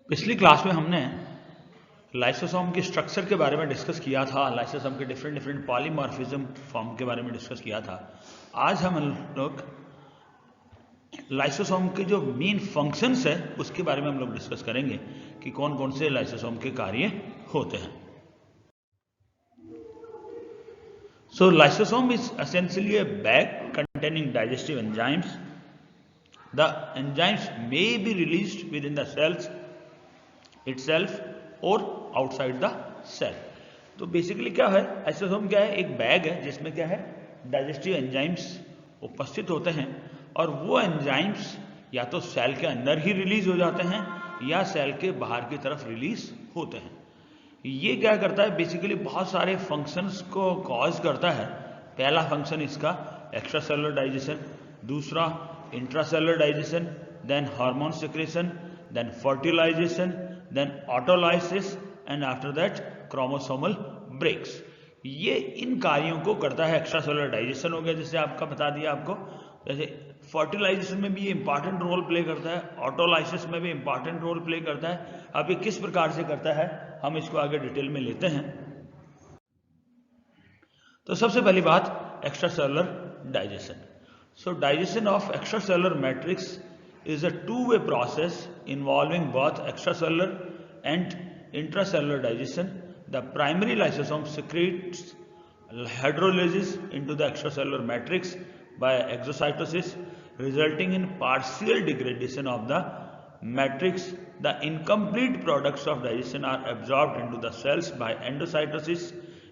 पिछली क्लास में हमने लाइसोसोम के स्ट्रक्चर के बारे में डिस्कस किया था, लाइसोसोम के डिफरेंट पॉलीमॉर्फिज्म फॉर्म के बारे में डिस्कस किया था। आज हम लोग लाइसोसोम के जो मेन फंक्शंस है उसके बारे में हम लोग डिस्कस करेंगे कि कौन कौन से लाइसोसोम के कार्य होते हैं। So lysosome is essentially a bag containing digestive enzymes. The enzymes may be released within the cells itself or outside the cell. तो बेसिकली क्या है, लाइसोसोम क्या है, एक बैग है जिसमें क्या है, डाइजेस्टिव एंजाइम्स उपस्थित होते हैं और वो एंजाइम्स या तो सेल के अंदर ही रिलीज हो जाते हैं या सेल के बाहर की तरफ रिलीज होते हैं। ये क्या करता है, बेसिकली बहुत सारे फंक्शंस को कॉज करता है। पहला फंक्शन इसका एक्स्ट्रा सेलुलर डाइजेशन, दूसरा intracellular digestion, then hormone secretion, then fertilisation, then autolysis and after that chromosomal breaks. ये इन कार्यों को करता है। एक्स्ट्रा सेलुलर डाइजेशन हो गया, जैसे आपका बता दिया आपको, जैसे फर्टिलाइजेशन में भी ये इंपॉर्टेंट रोल प्ले करता है, ऑटोलाइसिस में भी इंपॉर्टेंट रोल प्ले करता है। अब ये किस प्रकार से करता है हम इसको आगे डिटेल में लेते हैं। तो सबसे पहली बात extra cellular digestion. So digestion of extra cellular matrix is a two-way process involving both extracellular and intracellular digestion. The primary lysosome secretes hydrolysis into the extracellular matrix by exocytosis, resulting in partial degradation of the matrix. The incomplete products of digestion are absorbed into the cells by endocytosis.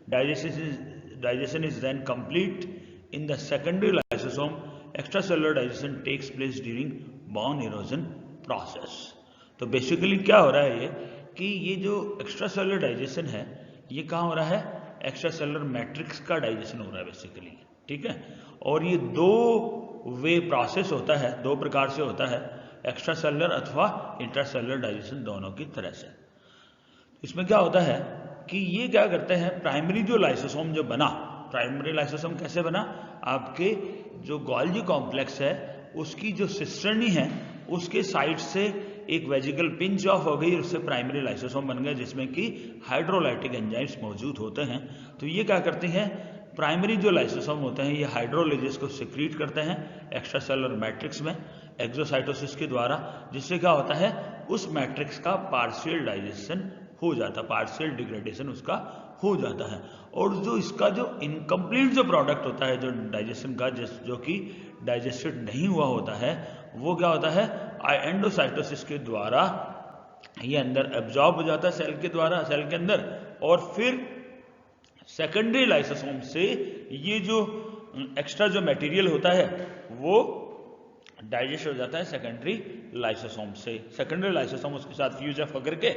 Digestion is then complete in the secondary lysosome. Extracellular digestion takes place during bone erosion process. तो basically क्या हो रहा है ये कि ये जो extra cellular digestion है ये कहाँ हो रहा है, एक्स्ट्रा सेलुलर मैट्रिक्स का डाइजेशन हो रहा है बेसिकली, ठीक है। और ये दो वे प्रोसेस होता है, दो प्रकार से होता है, एक्स्ट्रा सेलुलर अथवा इंट्रा सेलुलर डाइजेशन, दोनों की तरह से। इसमें क्या होता है कि ये क्या करते हैं, प्राइमरी जो लाइसोसोम जो बना, प्राइमरी लाइसोसोम कैसे बना, आपके जो गोल्गी कॉम्प्लेक्स है उसकी जो सिस्टर्नी है उसके साइड से एक वेजिकल पिंच ऑफ हो गई, उससे प्राइमरी लाइसोसोम बन गए जिसमें कि हाइड्रोलाइटिक एंजाइम्स मौजूद होते हैं। तो ये क्या करते हैं, प्राइमरी जो लाइसोसोम होते हैं ये हाइड्रोलाइसिस को सिक्रीट करते हैं एक्स्ट्रा सेलुलर मैट्रिक्स में एक्सोसाइटोसिस के द्वारा, जिससे क्या होता है उस मैट्रिक्स का पार्शियल डाइजेशन हो जाता है, पार्शियल डिग्रेडेशन उसका हो जाता है। और जो इसका जो इनकम्प्लीट जो प्रोडक्ट होता है जो डाइजेशन का, जो कि डाइजेस्टेड नहीं हुआ होता है, वो क्या होता है एंडोसाइटोसिस के द्वारा ये अंदर एब्जॉर्ब हो जाता है सेल के द्वारा, सेल के अंदर, और फिर सेकेंडरी लाइसोसोम से ये जो एक्स्ट्रा जो मटेरियल होता है वो डाइजेस्ट हो जाता है सेकेंडरी लाइसोसोम से। सेकेंडरी लाइसोसोम उसके साथ फ्यूज अप होकर के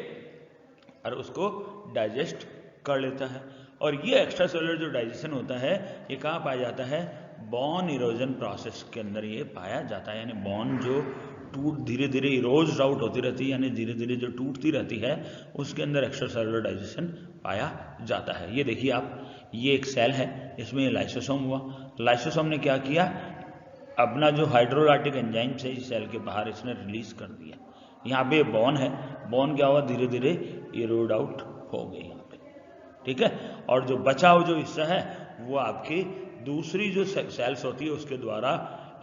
और उसको डाइजेस्ट कर लेता है। और ये एक्स्ट्रा सेलुलर जो डाइजेशन होता है ये कहाँ पाया जाता है, बोन इरोजन प्रोसेस के अंदर ये पाया जाता है। यानी बोन जो धीरे धीरे इरोज आउट होती रहती है, यानी धीरे धीरे जो टूटती रहती है उसके अंदर एक्स्ट्रा सेलुलर डाइजेशन पाया जाता है। ये देखिए आप, ये एक सेल है, इसमें लाइसोसोम हुआ, लाइसोसोम ने क्या किया, अपना जो हाइड्रोलाइटिक एंजाइम है इस सेल के बाहर इसने रिलीज कर दिया। यहाँ पे बोन है, बोन क्या हुआ, धीरे धीरे इरोड आउट हो गई यहाँ पे, ठीक है। और जो बचा हुआ जो हिस्सा है वो आपकी दूसरी जो सेल्स होती है उसके द्वारा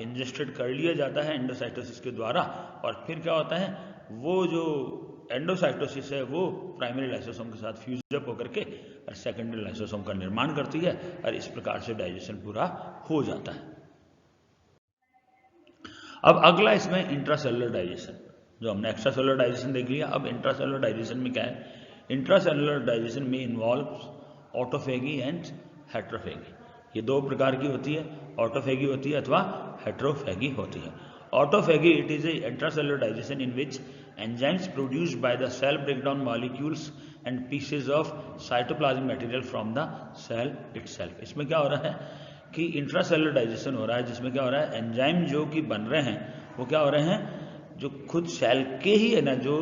इंजेस्टेड कर लिया जाता है एंडोसाइटोसिस के द्वारा, और फिर क्या होता है वो जो एंडोसाइटोसिस है वो प्राइमरी लाइसोसोम के साथ फ्यूज अप होकर के और सेकेंडरी लाइसोसोम का निर्माण करती है और इस प्रकार से डाइजेशन पूरा हो जाता है। अब अगला इसमें इंट्रासेलुलर डाइजेशन, जो हमने एक्स्ट्रा सेलुलर डाइजेशन देख लिया, अब इंट्रासेलुलर डाइजेशन में क्या है, इंट्रासेलुलर डाइजेशन में इन्वॉल्व्स ऑटोफेगी एंड हेट्रोफेगी। ये दो प्रकार की होती है, ऑटोफेगी होती है अथवा हेट्रोफेगी होती है। Autophagy it is intracellular digestion in which enzymes produced by the cell break down molecules and pieces of cytoplasmic material from the cell itself. इसमें क्या हो रहा है कि इंट्रासेलुलर डाइजेशन हो रहा है जिसमें क्या हो रहा है, एंजाइम जो कि बन रहे हैं वो क्या हो रहे हैं, जो खुद सेल के ही है ना, जो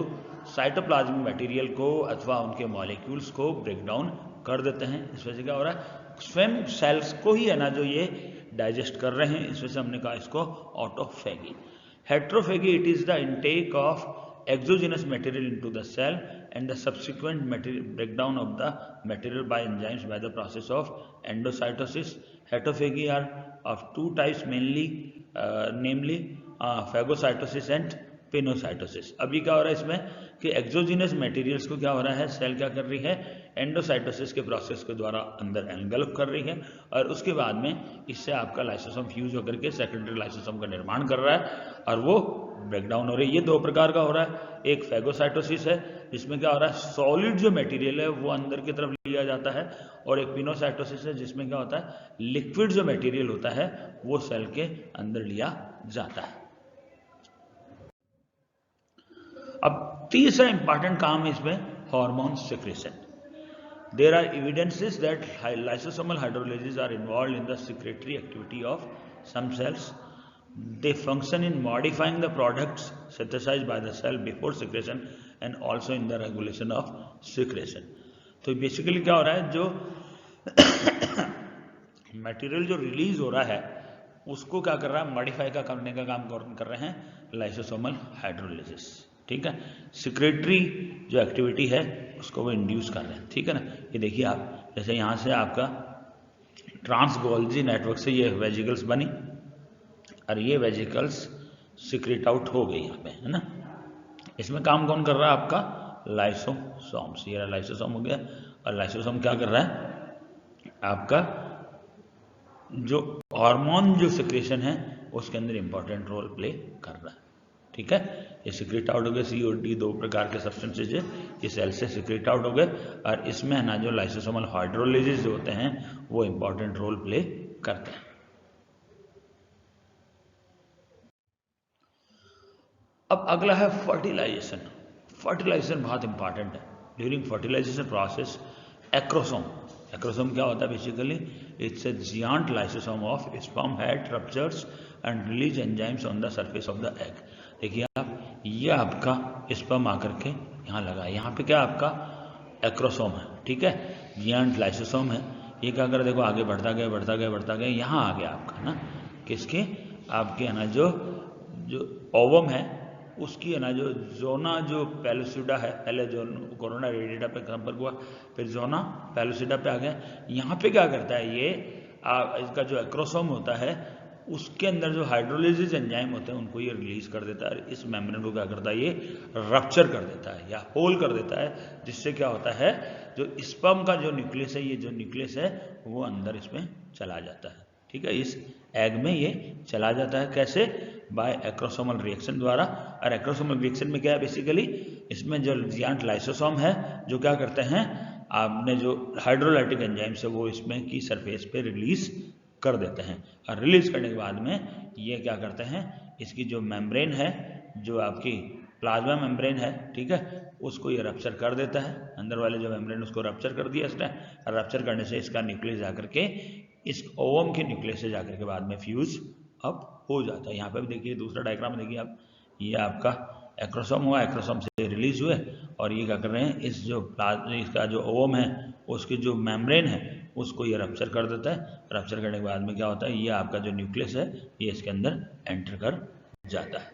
साइटोप्लाज्मिक मटेरियल को अथवा उनके मॉलिक्यूल्स को ब्रेक डाउन कर देते हैं। इस वजह से क्या हो रहा है, स्वयं सेल्स को ही है ना जो ये डाइजेस्ट कर रहे हैं, इस वजह से हमने कहा इसको autophagy. Heterophagy it is the intake of exogenous material into the cell and the subsequent material breakdown of the material by enzymes by the process of endocytosis. Heterophagy are of two types mainly, namely phagocytosis and pinocytosis. अभी क्या हो रहा है इसमें कि exogenous materials को क्या हो रहा है, सेल क्या कर रही है, एंडोसाइटोसिस के प्रोसेस के द्वारा अंदर एनगल्फ कर रही है, और उसके बाद में इससे आपका लाइसोसोम फ्यूज होकर के सेकेंडरी लाइसोसोम का निर्माण कर रहा है और वो ब्रेकडाउन हो रही है। ये दो प्रकार का हो रहा है, एक फैगोसाइटोसिस है जिसमें क्या हो रहा है, सॉलिड जो मटेरियल है वो अंदर की तरफ लिया जाता है, और एक पिनोसाइटोसिस है जिसमें क्या होता है, लिक्विड जो मटेरियल होता है वो सेल के अंदर लिया जाता है। अब तीसरा इंपॉर्टेंट काम है इसमें hormone secretion. There are evidences that lysosomal hydrolysis are involved in the secretory activity of some cells. They function in modifying the products synthesized by the cell before secretion and also in the regulation of secretion. तो basically क्या हो रहा है, जो material जो release हो रहा है उसको क्या कर रहा है, मॉडिफाई का करने का काम कर रहे हैं लाइसोसोमल हाइड्रोलिसिस। ठीक है, सिक्रेटरी जो एक्टिविटी है उसको वो इंड्यूस कर रहे हैं। ठीक है ना, ये देखिए आप, जैसे यहाँ से आपका ट्रांस गोल्जी नेटवर्क से ये वेजिकल्स बनी और ये वेजिकल्स सिक्रेट आउट हो गई यहाँ पे, है ना। इसमें काम कौन कर रहा है, आपका लाइसोसोम्स। ये लाइसोसोम हो गया, और लाइसोसोम क्या कर रहा है, आपका जो हार्मोन जो सिक्रेशन है उसके अंदर इंपॉर्टेंट रोल प्ले कर रहा है। ठीक है, ये सिक्रेट आउट हो गए, COD दो प्रकार के सब्सटेंसेज है, ये सेल से सिक्रेट आउट हो गए, और इसमें है ना जो लाइसोसोमल हाइड्रोलिसिस जो होते हैं वो इंपॉर्टेंट रोल प्ले करते हैं। अब अगला है फर्टिलाइजेशन। फर्टिलाइजेशन बहुत इंपॉर्टेंट है। ड्यूरिंग फर्टिलाइजेशन प्रोसेस एक्रोसोम क्या होता है, basically it's a giant lysosome of sperm head ruptures and release enzymes on the surface of the egg. देखिए आप, ये आपका स्पर्म आकर के यहाँ लगा है, यहाँ पे क्या आपका एक्रोसोम है। ठीक है, जियांट लाइसोसोम है, ये क्या कर, देखो आगे बढ़ता गया, यहाँ आ गया आपका ना, किसके, आपके है ना जो ओवम है उसकी है ना जो जोना जो पेलुसिडा है, पहले जो कोरोना रेडिएटा पे संपर्क हुआ, फिर जोना पेलुसिडा पे आ गया। यहाँ पे क्या करता है ये, इसका जो एक्रोसोम होता है उसके अंदर जो हाइड्रोलिसिस एंजाइम होते हैं उनको ये रिलीज कर देता है, इस मेम्ब्रेन को क्या करता है, ये रप्चर कर देता है या होल कर देता है, जिससे क्या होता है, जो स्पर्म का जो न्यूक्लियस है, ये जो न्यूक्लियस है वो अंदर इसमें चला जाता है। ठीक है, इस एग में ये चला जाता है, कैसे, बाय एक्रोसोमल रिएक्शन द्वारा। और एक्रोसोमल रिएक्शन में क्या है, बेसिकली इसमें जो जियांट लाइसोसोम है जो क्या करते हैं, आपने जो हाइड्रोलाइटिक एंजाइम्स है वो इसमें की सरफेस पे रिलीज कर देते हैं, और रिलीज करने के बाद में ये क्या करते हैं, इसकी जो मेम्ब्रेन है, जो आपकी प्लाज्मा मेम्ब्रेन है, ठीक है, उसको ये रप्चर कर देता है, अंदर वाले जो मेम्ब्रेन उसको रप्चर कर दिया इसने, और रप्चर करने से इसका न्यूक्लियस जाकर के इस ओवम के न्यूक्लियस से जाकर के बाद में फ्यूज अप हो जाता है। यहाँ पे भी देखिए दूसरा डायग्राम देखिए आप, ये आपका एक्रोसोम हुआ, एक्रोसोम से रिलीज हुए, और ये क्या कर रहे हैं, इस जो इसका जो ओवम है उसकी जो मेम्ब्रेन है उसको ये रप्चर कर देता है। रप्चर करने के बाद में क्या होता है, ये आपका जो न्यूक्लियस है ये इसके अंदर एंटर कर जाता है।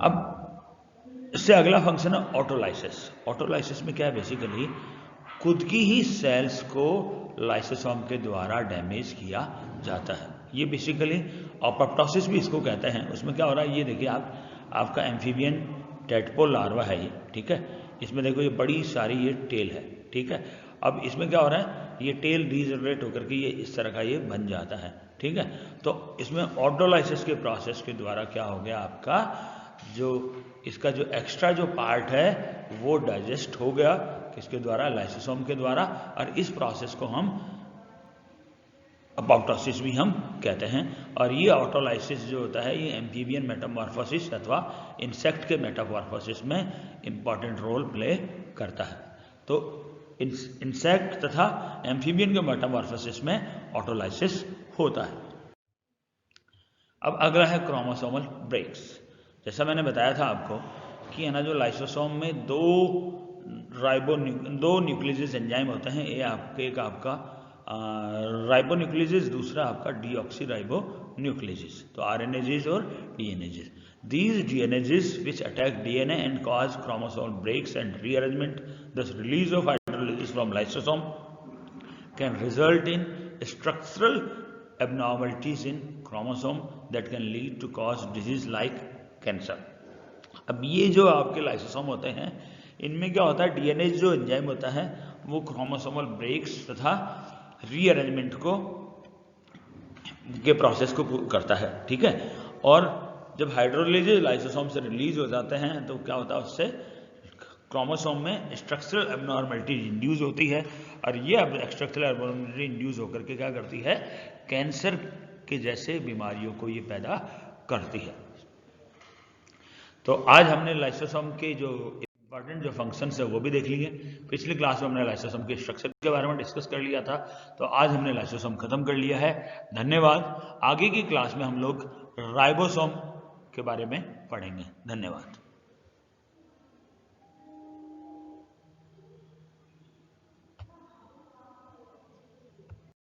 अब इससे अगला फंक्शन है ऑटोलाइसिस। ऑटोलाइसिस में क्या है, बेसिकली खुद की ही सेल्स को लाइसोसोम के द्वारा डैमेज किया जाता है। ये बेसिकली अपोप्टोसिस भी इसको कहते हैं। उसमें क्या हो रहा है, ये देखिए आप, आपका एम्फीबियन टेडपोल लार्वा है ये, ठीक है, इसमें देखो ये बड़ी सारी ये टेल है, ठीक है। अब इसमें क्या हो रहा है, ये टेल रीजनरेट होकर के ये इस तरह का ये बन जाता है, ठीक है। तो इसमें ऑटोलाइसिस के प्रोसेस के द्वारा क्या हो गया, आपका जो इसका जो एक्स्ट्रा जो पार्ट है वो डाइजेस्ट हो गया, किसके द्वारा, लाइसोसोम के द्वारा, और इस प्रोसेस को हम अपोप्टोसिस भी हम कहते हैं। और ये ऑटोलाइसिस जो होता है ये एम्फीबियन मेटामॉर्फोसिस अथवा इंसेक्ट के मेटामॉर्फोसिस में इंपॉर्टेंट रोल प्ले करता है। तो इंसेक्ट तथा एम्फीबियन के मेटामॉर्फोसिस में ऑटोलाइसिस होता है। अब अगला है क्रोमोसोमल ब्रेक्स। जैसा मैंने बताया था आपको कि है ना, जो लाइसोसोम में दो न्यूक्लियस एंजाइम होते हैं, एक आपका राइबोन्यूक्लियेजेस, दूसरा आपका डीऑक्सी राइबोन्यूक्लियेजेस। तो आरएनएजेस और डीएनएजेस, these DNAs which attack DNA and cause chromosomal breaks and rearrangement, thus release of hydrolysis from lysosome can result in structural abnormalities in chromosome that can lead to cause disease like cancer। अब ये जो आपके lysosome होते हैं, इनमें क्या होता है, डीएनए जो एंजाइम होता है वो क्रोमोसोमल ब्रेक्स तथा रीअरेंजमेंट को के प्रोसेस को करता है, ठीक है। और जब हाइड्रोलाइजेज लाइसोसोम से रिलीज हो जाते हैं तो क्या होता है, उससे क्रोमोसोम में स्ट्रक्चरल एबनॉर्मलिटी इंड्यूस होती है, और ये स्ट्रक्चरल एबनॉर्मलिटी इंड्यूस होकर के क्या करती है, कैंसर के जैसे बीमारियों को ये पैदा करती है। तो आज हमने लाइसोसोम के जो इंपॉर्टेंट जो फंक्शंस है वो भी देख लिए। पिछली क्लास में हमने लाइसोसोम के स्ट्रक्चर के बारे में डिस्कस कर लिया था, तो आज हमने लाइसोसोम खत्म कर लिया है। धन्यवाद। आगे की क्लास में हम लोग राइबोसोम के बारे में पढ़ेंगे। धन्यवाद।